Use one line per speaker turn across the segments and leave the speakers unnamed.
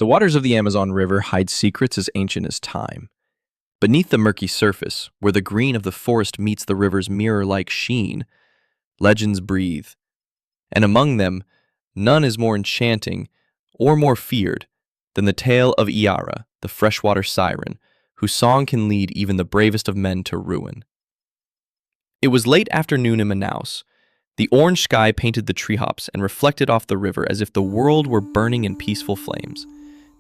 The waters of the Amazon River hide secrets as ancient as time. Beneath the murky surface, where the green of the forest meets the river's mirror-like sheen, legends breathe. And among them, none is more enchanting or more feared than the tale of Iara, the freshwater siren, whose song can lead even the bravest of men to ruin. It was late afternoon in Manaus. The orange sky painted the treetops and reflected off the river as if the world were burning in peaceful flames.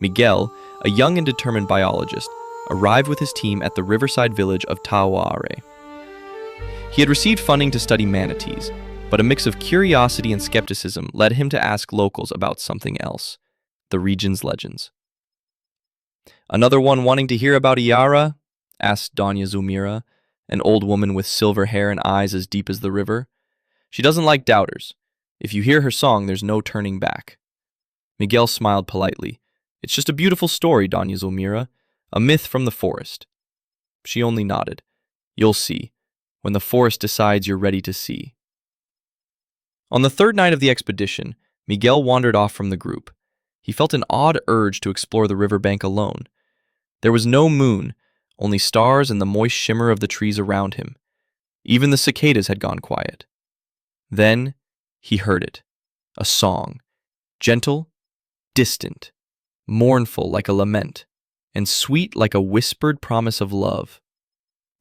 Miguel, a young and determined biologist, arrived with his team at the riverside village of Tauare. He had received funding to study manatees, but a mix of curiosity and skepticism led him to ask locals about something else, the region's legends. "Another one wanting to hear about Iara?" asked Doña Zulmira, an old woman with silver hair and eyes as deep as the river. "She doesn't like doubters. If you hear her song, there's no turning back." Miguel smiled politely. "It's just a beautiful story, Doña Zulmira, a myth from the forest." She only nodded. "You'll see, when the forest decides you're ready to see." On the third night of the expedition, Miguel wandered off from the group. He felt an odd urge to explore the riverbank alone. There was no moon, only stars and the moist shimmer of the trees around him. Even the cicadas had gone quiet. Then he heard it, a song, gentle, distant, mournful like a lament, and sweet like a whispered promise of love.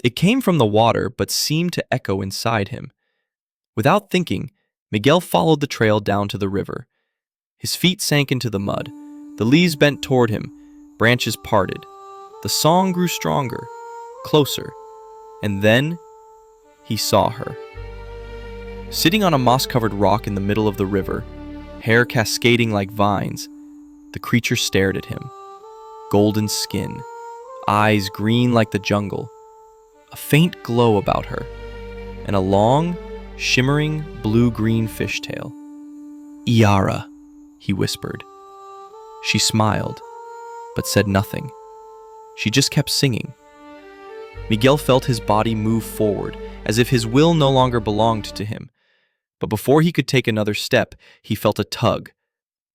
It came from the water but seemed to echo inside him. Without thinking, Miguel followed the trail down to the river. His feet sank into the mud. The leaves bent toward him, branches parted. The song grew stronger, closer, and then he saw her. Sitting on a moss-covered rock in the middle of the river, hair cascading like vines, the creature stared at him. Golden skin, eyes green like the jungle, a faint glow about her, and a long, shimmering blue-green fishtail. "Iara," he whispered. She smiled, but said nothing. She just kept singing. Miguel felt his body move forward, as if his will no longer belonged to him. But before he could take another step, he felt a tug.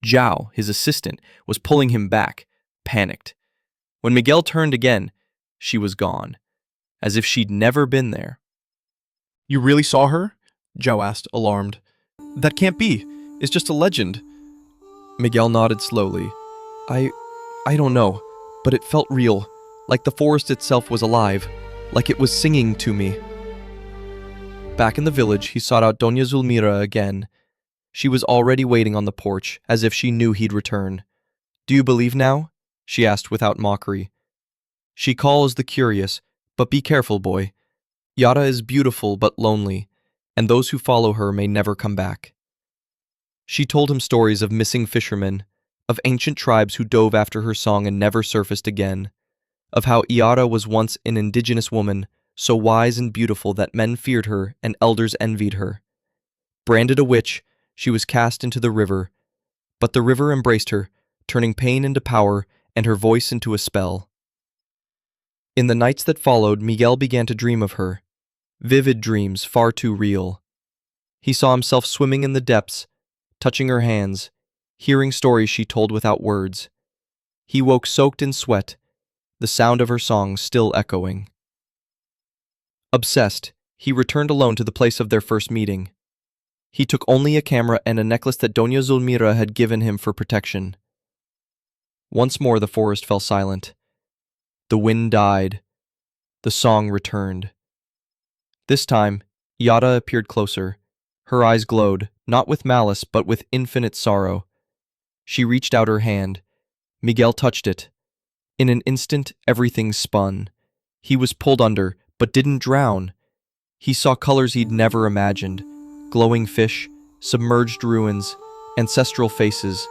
Zhao, his assistant, was pulling him back, panicked. When Miguel turned again, she was gone, as if she'd never been there.
"You really saw her?" Zhao asked, alarmed. "That can't be. It's just a legend." Miguel nodded slowly. I don't know, but it felt real, like the forest itself was alive, like it was singing to me." Back in the village, he sought out Doña Zulmira again. She was already waiting on the porch, as if she knew he'd return. "Do you believe now?" she asked without mockery. "She calls the curious, but be careful, boy. Yara is beautiful but lonely, and those who follow her may never come back." She told him stories of missing fishermen, of ancient tribes who dove after her song and never surfaced again, of how Iara was once an indigenous woman, so wise and beautiful that men feared her and elders envied her. Branded a witch, she was cast into the river, but the river embraced her, turning pain into power and her voice into a spell. In the nights that followed, Miguel began to dream of her, vivid dreams far too real. He saw himself swimming in the depths, touching her hands, hearing stories she told without words. He woke soaked in sweat, the sound of her song still echoing. Obsessed, he returned alone to the place of their first meeting. He took only a camera and a necklace that Doña Zulmira had given him for protection. Once more the forest fell silent. The wind died. The song returned. This time, Iara appeared closer. Her eyes glowed, not with malice but with infinite sorrow. She reached out her hand. Miguel touched it. In an instant, everything spun. He was pulled under, but didn't drown. He saw colors he'd never imagined. Glowing fish, submerged ruins, ancestral faces.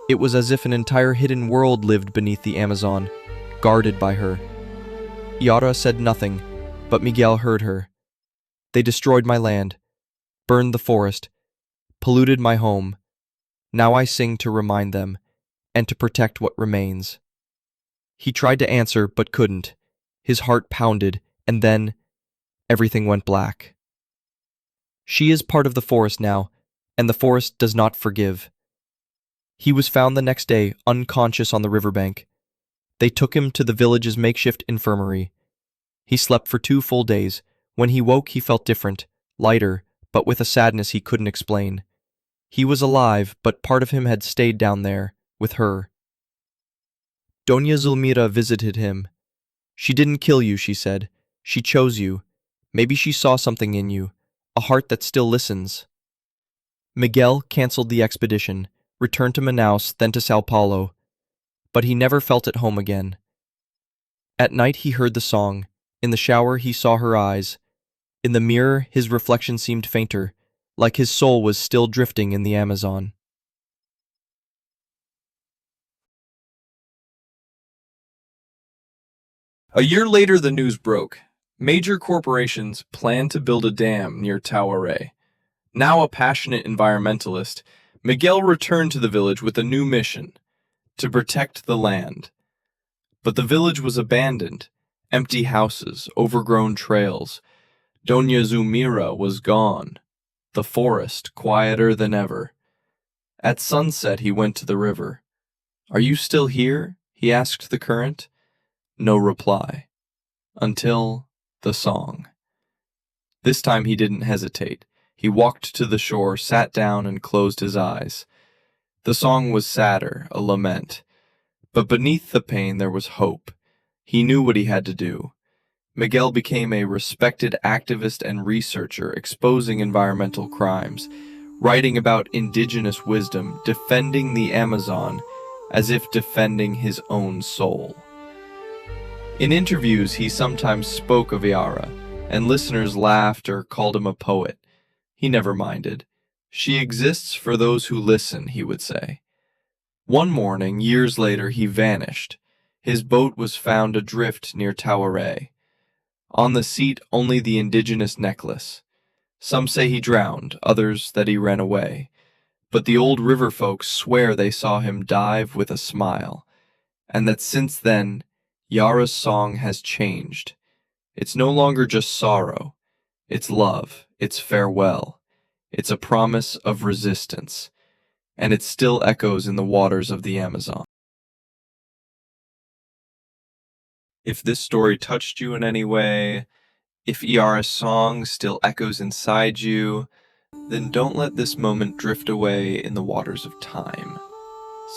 It was as if an entire hidden world lived beneath the Amazon, guarded by her. Iara said nothing, but Miguel heard her. "They destroyed my land, burned the forest, polluted my home. Now I sing to remind them, and to protect what remains." He tried to answer, but couldn't. His heart pounded, and then everything went black. She is part of the forest now, and the forest does not forgive. He was found the next day, unconscious on the riverbank. They took him to the village's makeshift infirmary. He slept for 2 full days. When he woke, he felt different, lighter, but with a sadness he couldn't explain. He was alive, but part of him had stayed down there, with her. Doña Zulmira visited him. She didn't kill you, she said. She chose you. Maybe she saw something in you, a heart that still listens. Miguel canceled the expedition, returned to Manaus, then to Sao Paulo. But he never felt at home again. At night he heard the song. In the shower he saw her eyes. In the mirror his reflection seemed fainter, like his soul was still drifting in the Amazon.
A year later, the news broke. Major corporations planned to build a dam near Tauare. Now a passionate environmentalist, Miguel returned to the village with a new mission: to protect the land. But the village was abandoned. Empty houses, overgrown trails. Doña Zulmira was gone. The forest quieter than ever. At sunset he went to the river. "Are you still here?" he asked the current. No reply. Until the song. This time he didn't hesitate. He walked to the shore, sat down, and closed his eyes. The song was sadder, a lament. But beneath the pain there was hope. He knew what he had to do. Miguel became a respected activist and researcher exposing environmental crimes, writing about indigenous wisdom, defending the Amazon as if defending his own soul. In interviews, he sometimes spoke of Iara, and listeners laughed or called him a poet. He never minded. "She exists for those who listen," he would say. One morning, years later, he vanished. His boat was found adrift near Tauare. On the seat, only the indigenous necklace. Some say he drowned, others that he ran away. But the old river folks swear they saw him dive with a smile, and that since then, Iara's song has changed. It's no longer just sorrow. It's love. It's farewell. It's a promise of resistance. And it still echoes in the waters of the Amazon. If this story touched you in any way, if Iara's song still echoes inside you, then don't let this moment drift away in the waters of time.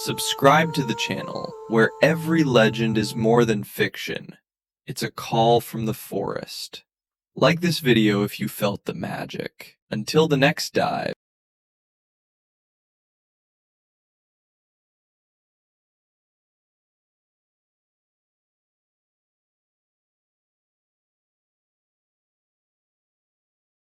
Subscribe to the channel, where every legend is more than fiction. It's a call from the forest. Like this video if you felt the magic. Until the next dive.